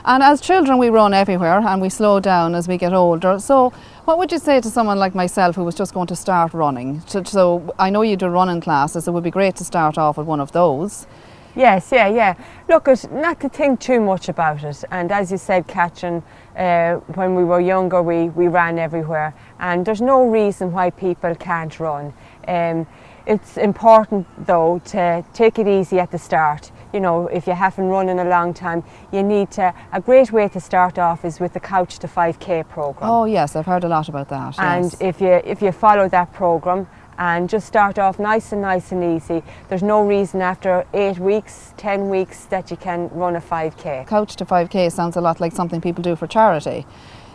And as children we run everywhere and we slow down as we get older. So what would you say to someone like myself who was just going to start running? So I know you do running classes, it would be great to start off with one of those. Yes, yeah. Look, not to think too much about it. And as you said, Catherine, when we were younger, we ran everywhere. And there's no reason why people can't run. It's important, though, to take it easy at the start. You know, if you haven't run in a long time, you need to. A great way to start off is with the Couch to 5K program. Oh yes, I've heard a lot about that. And yes. if you follow that program and just start off nice and easy, there's no reason after 8 weeks, 10 weeks that you can run a 5K. Couch to 5K sounds a lot like something people do for charity.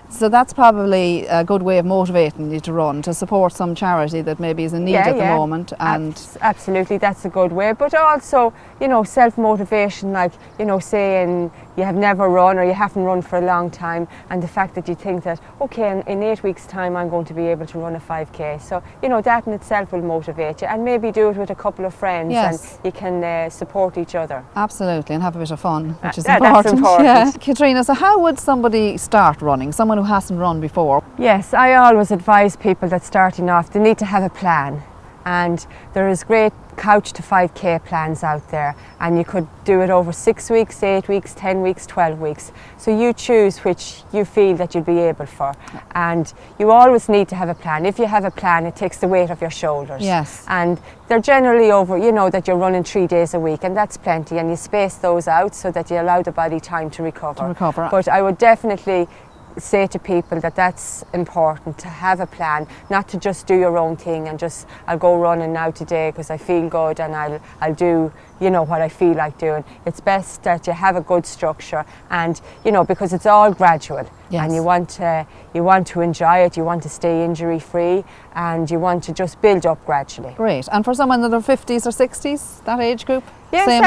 So that's probably a good way of motivating you to run, to support some charity that maybe is in need at the moment. And absolutely, that's a good way. But also, you know, self-motivation, like, you know, saying you have never run or you haven't run for a long time, and the fact that you think that, okay, in 8 weeks' time I'm going to be able to run a 5K. So, you know, that in itself will motivate you, and maybe do it with a couple of friends. Yes. And you can support each other. Absolutely, and have a bit of fun, which is important. That's important. Yeah. Catherina, so how would somebody start running, someone who hasn't run before? Yes, I always advise people that starting off, they need to have a plan. And there is great Couch to 5K plans out there, and you could do it over 6 weeks, 8 weeks, 10 weeks, 12 weeks. So you choose which you feel that you'd be able for. And you always need to have a plan. If you have a plan, it takes the weight off your shoulders. Yes. And they're generally over, you know, that you're running 3 days a week, and that's plenty, and you space those out so that you allow the body time to recover. But I would definitely say to people that that's important, to have a plan, not to just do your own thing and just, I'll go running now today because I feel good and I'll do, you know, what I feel like doing. It's best that you have a good structure, and, you know, because it's all gradual. Yes. And you want to enjoy it, you want to stay injury free, and you want to just build up gradually. Great. And for someone in their 50s or 60s, that age group? Yes, same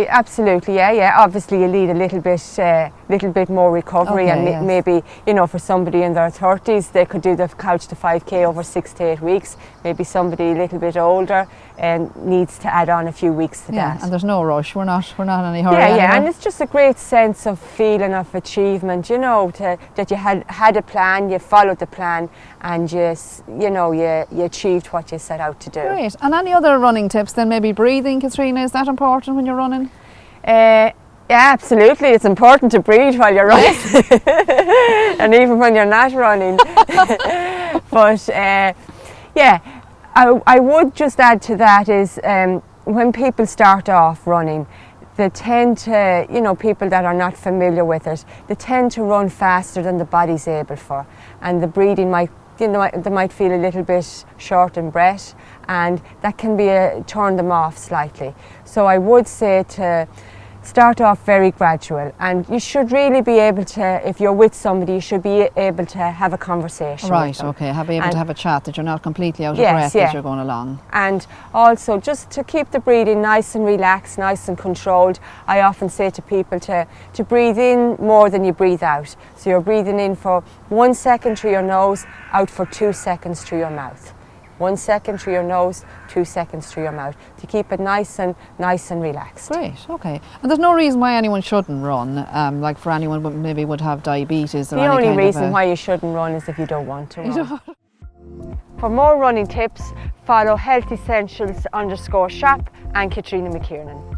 absolutely, yeah. Obviously, you need a little bit more recovery, okay, and maybe, you know, for somebody in their 30s, they could do the Couch to 5K over 6 to 8 weeks. Maybe somebody a little bit older and needs to add on a few weeks to that. And there's no rush. We're not in any hurry. Yeah, and it's just a great sense of feeling of achievement, you know, that you had a plan, you followed the plan, and you achieved what you set out to do. Great. And any other running tips then? Maybe breathing, Catherina, is that important when you're running? Yeah, absolutely. It's important to breathe while you're running, and even when you're not running. But yeah, I would just add to that is when people start off running, they tend to, you know, people that are not familiar with it, they tend to run faster than the body's able for, and the breathing might, you know, they might feel a little bit short in breath, and that can be turn them off slightly. So I would say to start off very gradual, and you should really be able to, if you're with somebody, you should be able to have a conversation with them. Okay, be able to have a chat, that you're not completely out of breath as you're going along. And also just to keep the breathing nice and relaxed, nice and controlled. I often say to people to breathe in more than you breathe out. So you're breathing in for 1 second through your nose, out for 2 seconds through your mouth. 1 second through your nose, 2 seconds through your mouth, to keep it nice and relaxed. Great, okay. And there's no reason why anyone shouldn't run, like for anyone who maybe would have diabetes or the only reason why you shouldn't run is if you don't want to run. For more running tips, follow healthessentials_shop and Catherina Mckiernan.